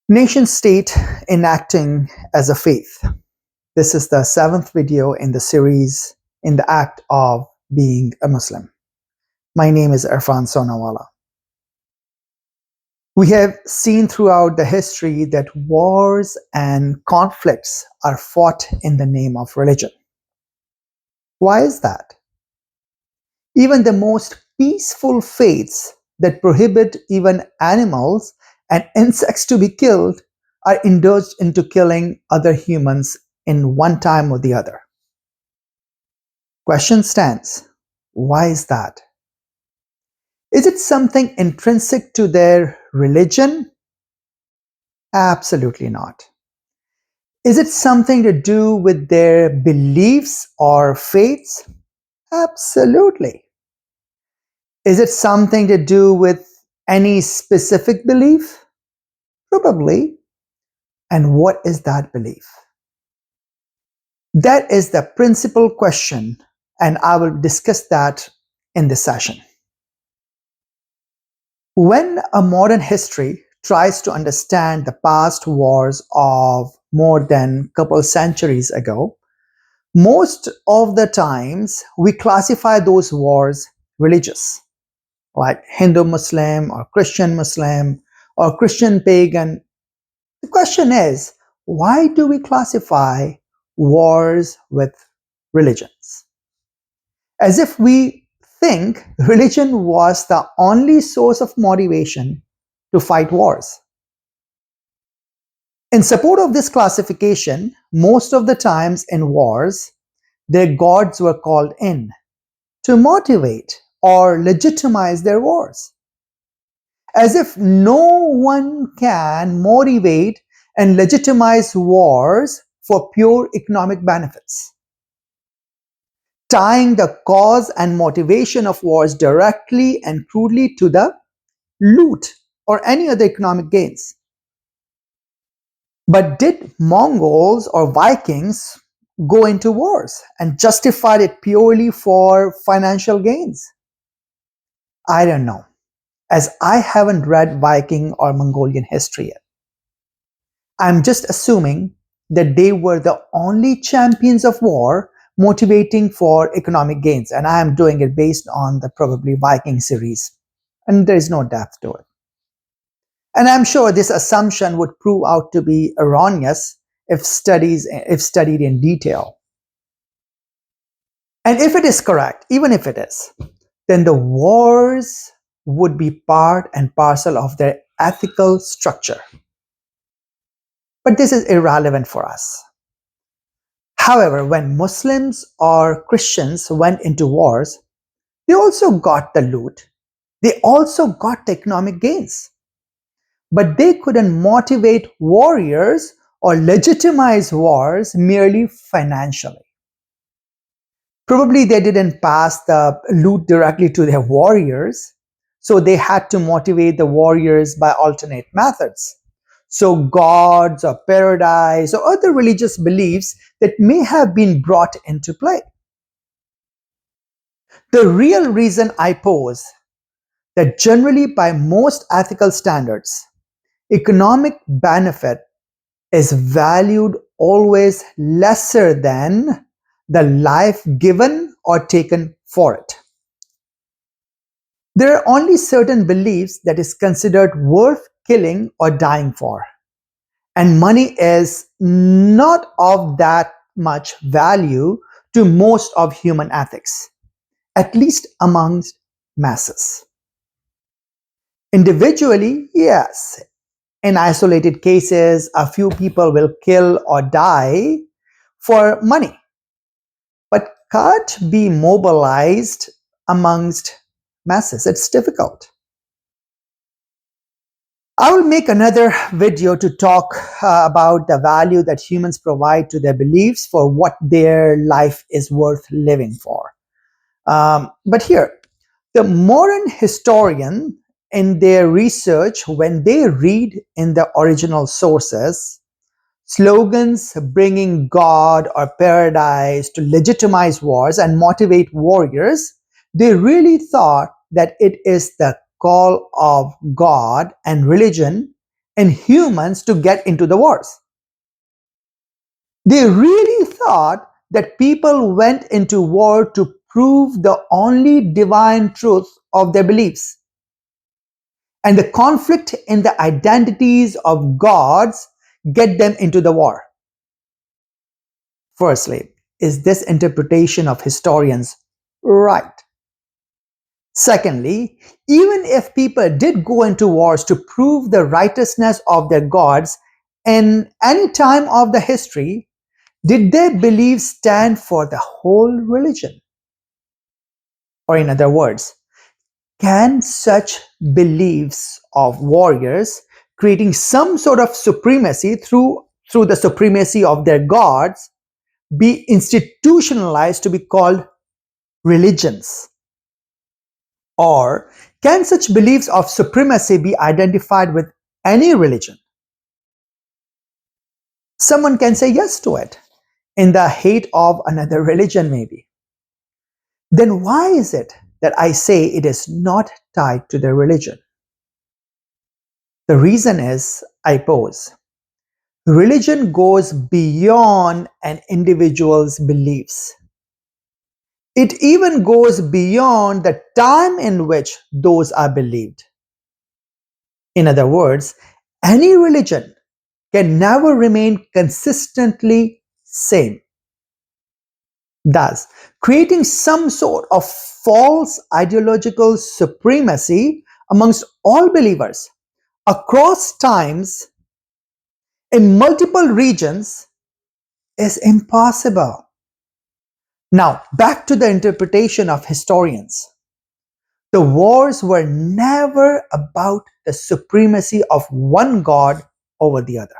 Nation state enacting as a faith. This is the seventh video in the series in the act of being a Muslim. My name is Irfan Sonawala. We have seen throughout the history that wars and conflicts are fought in the name of religion. Why is that? Even the most peaceful faiths that prohibit even animals and insects to be killed are indulged into killing other humans in one time or the other. Question stands, why is that? Is it something intrinsic to their religion? Absolutely not. Is it something to do with their beliefs or faiths? Absolutely. Is it something to do with any specific belief? Probably. And what is that belief? That is the principal question, and I will discuss that in this session. When a modern history tries to understand the past wars of more than a couple centuries ago, most of the times we classify those wars religious, like Hindu Muslim or Christian Muslim or Christian pagan. The question is, why do we classify wars with religions? As if we think religion was the only source of motivation to fight wars. In support of this classification, most of the times in wars, their gods were called in to motivate or legitimize their wars. As if no one can motivate and legitimize wars for pure economic benefits. Tying the cause and motivation of wars directly and crudely to the loot or any other economic gains. But did Mongols or Vikings go into wars and justified it purely for financial gains? I don't know, as I haven't read Viking or Mongolian history yet. I'm just assuming that they were the only champions of war motivating for economic gains, and I am doing it based on the probably Viking series, and there is no depth to it. And I'm sure this assumption would prove out to be erroneous if studied in detail. And if it is correct, even if it is, then the wars would be part and parcel of their ethical structure. But this is irrelevant for us. However, when Muslims or Christians went into wars, they also got the loot. They also got the economic gains. But they couldn't motivate warriors or legitimize wars merely financially. Probably they didn't pass the loot directly to their warriors, so they had to motivate the warriors by alternate methods. So gods or paradise or other religious beliefs that may have been brought into play. The real reason I pose that generally by most ethical standards, economic benefit is valued always lesser than the life given or taken for it. There are only certain beliefs that is considered worth killing or dying for. And money is not of that much value to most of human ethics, at least amongst masses. Individually, yes. In isolated cases, a few people will kill or die for money, but can't be mobilized amongst masses. It's difficult. I will make another video to talk about the value that humans provide to their beliefs for what their life is worth living for. But here, the modern historian in their research, when they read in the original sources, slogans bringing God or paradise to legitimize wars and motivate warriors, they really thought that it is the call of God and religion in humans to get into the wars. They really thought that people went into war to prove the only divine truth of their beliefs. And the conflict in the identities of gods get them into the war. Firstly, is this interpretation of historians right? Secondly, even if people did go into wars to prove the righteousness of their gods in any time of the history, did their beliefs stand for the whole religion? Or in other words, can such beliefs of warriors creating some sort of supremacy through the supremacy of their gods be institutionalized to be called religions? Or can such beliefs of supremacy be identified with any religion? Someone can say yes to it in the hate of another religion, maybe. Then why is it that I say it is not tied to the religion? The reason is, I pose, religion goes beyond an individual's beliefs. It even goes beyond the time in which those are believed. In other words, any religion can never remain consistently same. Thus, creating some sort of false ideological supremacy amongst all believers across times in multiple regions is impossible. Now, back to the interpretation of historians. The wars were never about the supremacy of one god over the other.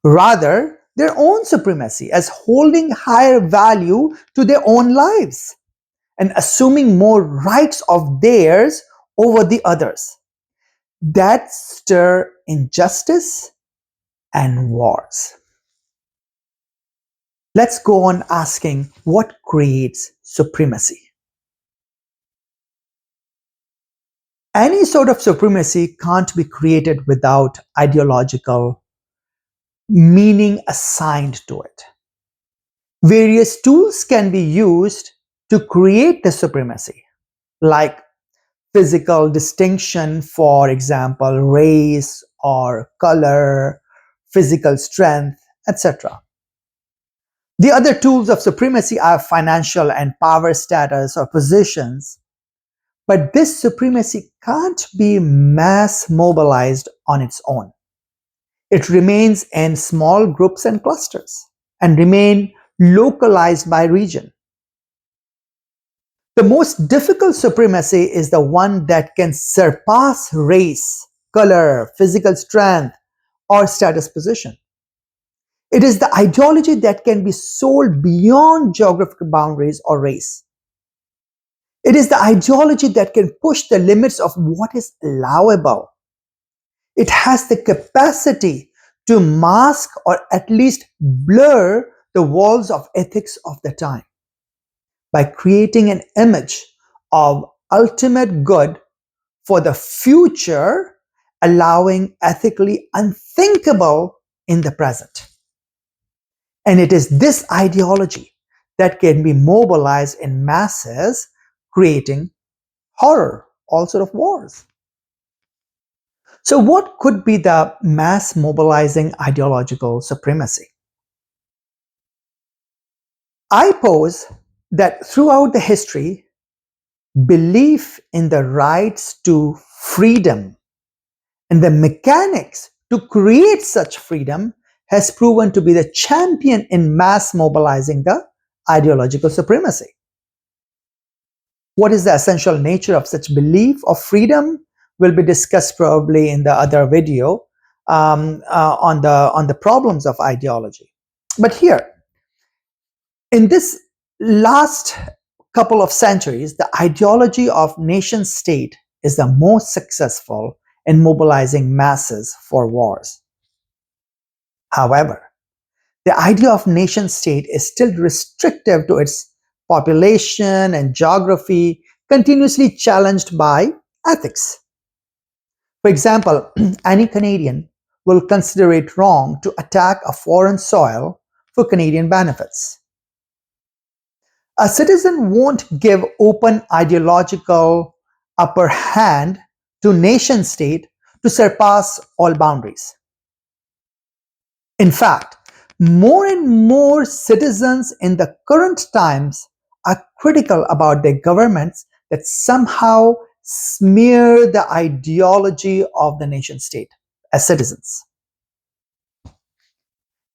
Rather, their own supremacy as holding higher value to their own lives and assuming more rights of theirs over the others. That stir injustice and wars. Let's go on asking what creates supremacy. Any sort of supremacy can't be created without ideological meaning assigned to it. Various tools can be used to create the supremacy, like physical distinction, for example, race or color, physical strength, etc. The other tools of supremacy are financial and power status or positions, but this supremacy can't be mass mobilized on its own. It remains in small groups and clusters and remain localized by region. The most difficult supremacy is the one that can surpass race, color, physical strength, or status position. It is the ideology that can be sold beyond geographical boundaries or race. It is the ideology that can push the limits of what is allowable. It has the capacity to mask or at least blur the walls of ethics of the time by creating an image of ultimate good for the future, allowing ethically unthinkable in the present. And it is this ideology that can be mobilized in masses, creating horror, all sort of wars. So what could be the mass mobilizing ideological supremacy? I pose that throughout the history, belief in the rights to freedom and the mechanics to create such freedom has proven to be the champion in mass mobilizing the ideological supremacy. What is the essential nature of such belief of freedom will be discussed probably in the other video on the problems of ideology. But here, in this last couple of centuries, the ideology of nation state is the most successful in mobilizing masses for wars. However, the idea of nation state is still restrictive to its population and geography, continuously challenged by ethics. For example, any Canadian will consider it wrong to attack a foreign soil for Canadian benefits. A citizen won't give open ideological upper hand to nation state to surpass all boundaries. In fact, more and more citizens in the current times are critical about their governments that somehow smear the ideology of the nation state as citizens.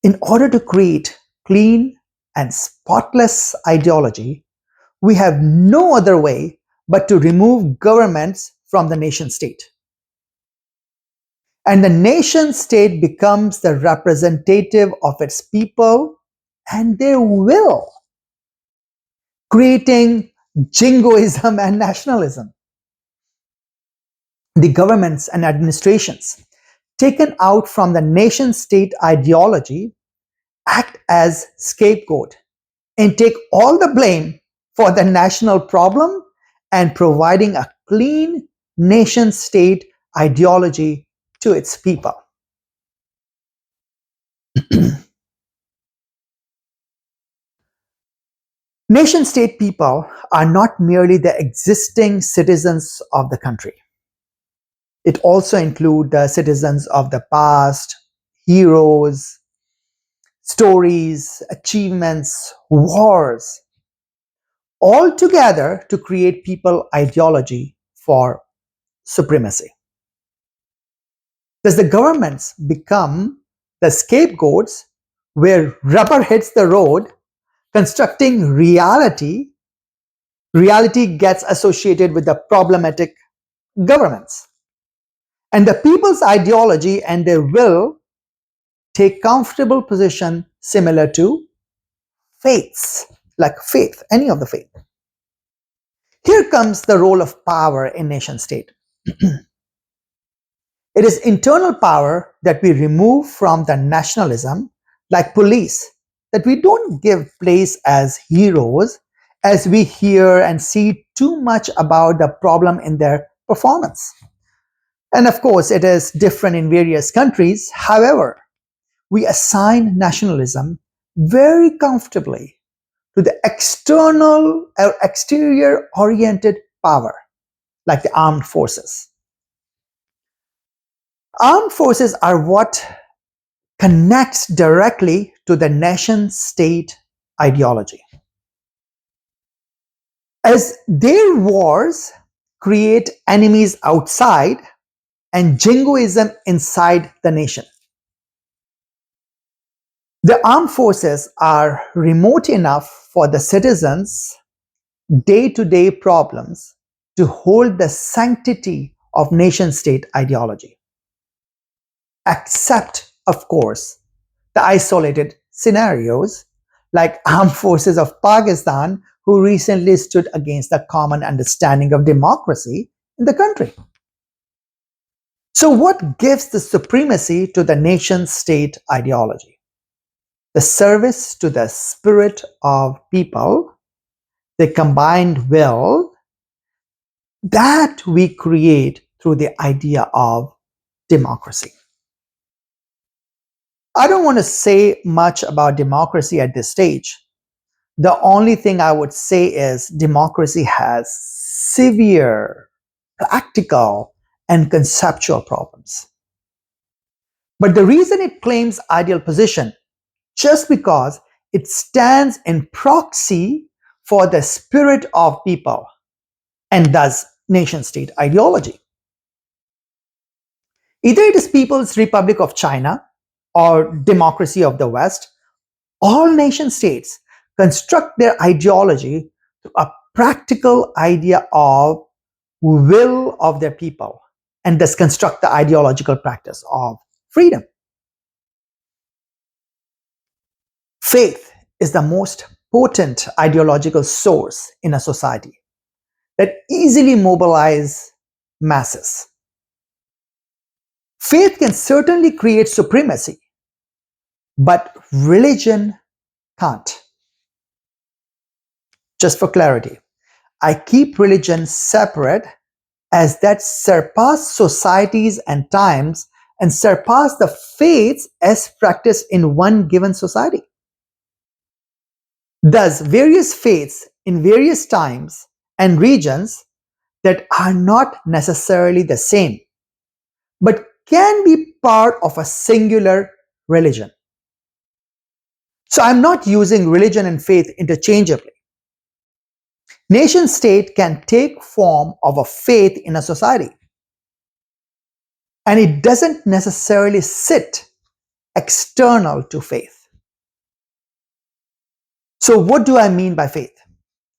In order to create clean and spotless ideology, we have no other way but to remove governments from the nation state. And the nation state becomes the representative of its people and their will, creating jingoism and nationalism. The governments and administrations taken out from the nation state ideology act as scapegoat and take all the blame for the national problem and providing a clean nation state ideology to its people. Nation state people are not merely the existing citizens of the country. It also includes the citizens of the past, heroes, stories, achievements, wars, all together to create people ideology for supremacy. Does the governments become the scapegoats where rubber hits the road, constructing reality? Reality gets associated with the problematic governments. And the people's ideology and their will take comfortable position similar to faiths, like faith, any of the faith. Here comes the role of power in nation state. It is internal power that we remove from the nationalism, like police, that we don't give place as heroes as we hear and see too much about the problem in their performance. And of course, it is different in various countries. However, we assign nationalism very comfortably to the external or exterior oriented power, like the armed forces. Armed forces are what connects directly to the nation state ideology. As their wars create enemies outside and jingoism inside the nation. The armed forces are remote enough for the citizens' day-to-day problems to hold the sanctity of nation-state ideology. Except, of course, the isolated scenarios like armed forces of Pakistan who recently stood against the common understanding of democracy in the country. So what gives the supremacy to the nation-state ideology? The service to the spirit of people, the combined will that we create through the idea of democracy. I don't want to say much about democracy at this stage. The only thing I would say is democracy has severe practical and conceptual problems. But the reason it claims ideal position just because it stands in proxy for the spirit of people and thus nation state ideology. Either it is People's Republic of China or democracy of the West, all nation states construct their ideology to a practical idea of will of their people and thus construct the ideological practice of freedom. Faith is the most potent ideological source in a society that easily mobilizes masses. Faith can certainly create supremacy, but religion can't. Just for clarity, I keep religion separate as that surpass societies and times and surpass the faiths as practiced in one given society. Thus, various faiths in various times and regions that are not necessarily the same, but can be part of a singular religion. So I'm not using religion and faith interchangeably. Nation state can take form of a faith in a society, and it doesn't necessarily sit external to faith. So what do I mean by faith?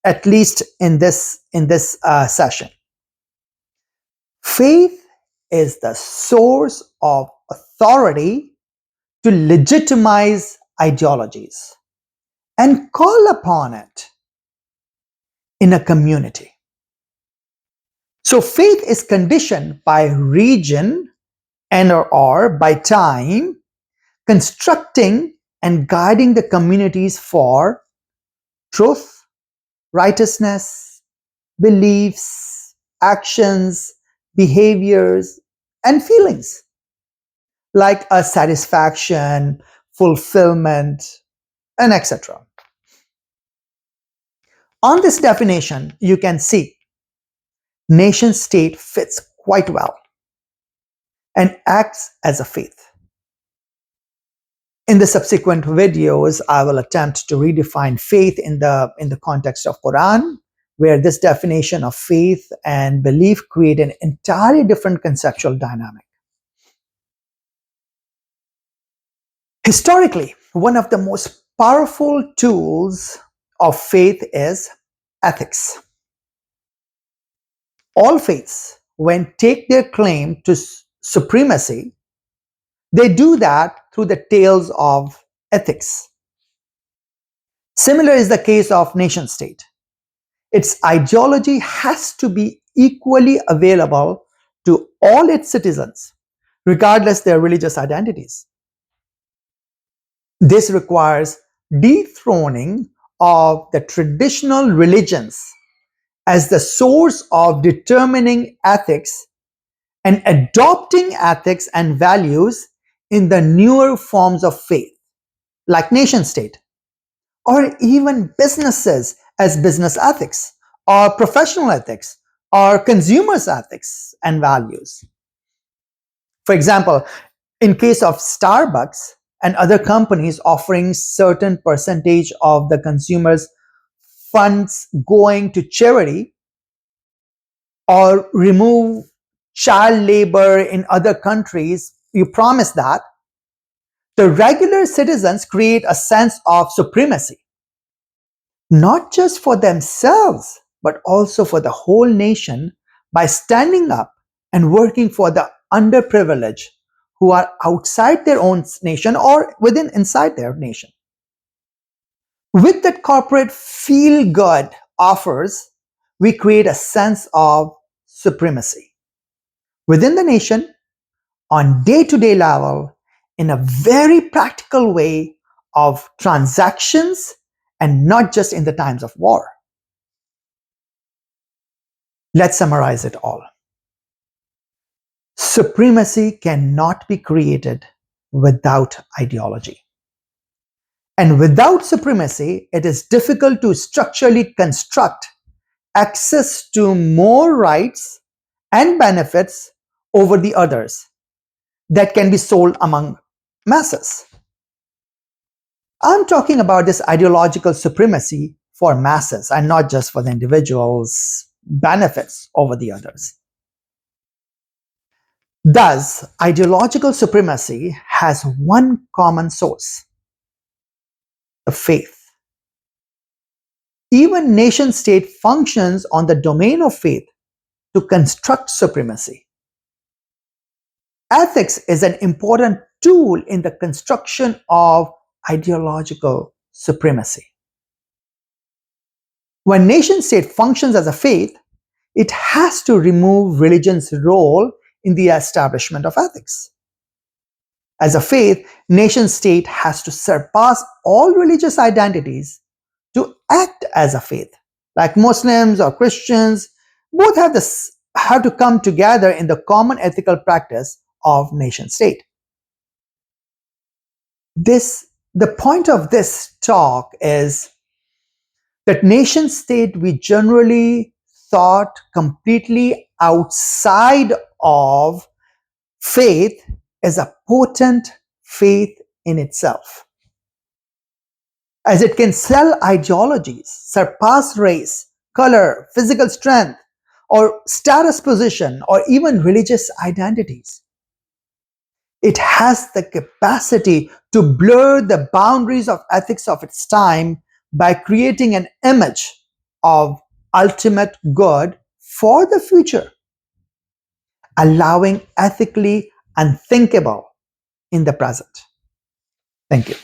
At least in this session, faith is the source of authority to legitimize ideologies and call upon it in a community. So faith is conditioned by region and or by time, constructing and guiding the communities for truth, righteousness, beliefs, actions, behaviors, and feelings like a satisfaction, fulfillment, and etc. On this definition, you can see nation state fits quite well and acts as a faith. In the subsequent videos, I will attempt to redefine faith in the context of Quran, where this definition of faith and belief create an entirely different conceptual dynamic. Historically, one of the most powerful tools of faith is ethics. All faiths, when take their claim to supremacy, they do that through the tales of ethics. Similar is the case of nation state. Its ideology has to be equally available to all its citizens, regardless their religious identities. This requires dethroning of the traditional religions as the source of determining ethics and adopting ethics and values in the newer forms of faith, like nation state, or even businesses as business ethics, or professional ethics, or consumers ethics and values. For example, in case of Starbucks and other companies offering certain percentage of the consumers' funds going to charity, or remove child labor in other countries, you promise that the regular citizens create a sense of supremacy, not just for themselves, but also for the whole nation by standing up and working for the underprivileged who are outside their own nation or inside their nation. With that corporate feel-good offers, we create a sense of supremacy within the nation on day-to-day level in a very practical way of transactions and not just in the times of war. Let's summarize it all. Supremacy cannot be created without ideology. And without supremacy, it is difficult to structurally construct access to more rights and benefits over the others that can be sold among masses. I'm talking about this ideological supremacy for masses and not just for the individual's benefits over the others. Thus, ideological supremacy has one common source: the faith. Even nation state functions on the domain of faith to construct supremacy. Ethics is an important tool in the construction of ideological supremacy. When nation state functions as a faith, it has to remove religion's role in the establishment of ethics. As a faith, nation state has to surpass all religious identities to act as a faith. Like Muslims or Christians, both have the have to come together in the common ethical practice of nation state. The point of this talk is that nation state we generally thought completely outside of faith is a potent faith in itself, as it can sell ideologies, surpass race, color, physical strength, or status position, or even religious identities. It has the capacity to blur the boundaries of ethics of its time by creating an image of ultimate good for the future, allowing ethically unthinkable in the present. Thank you.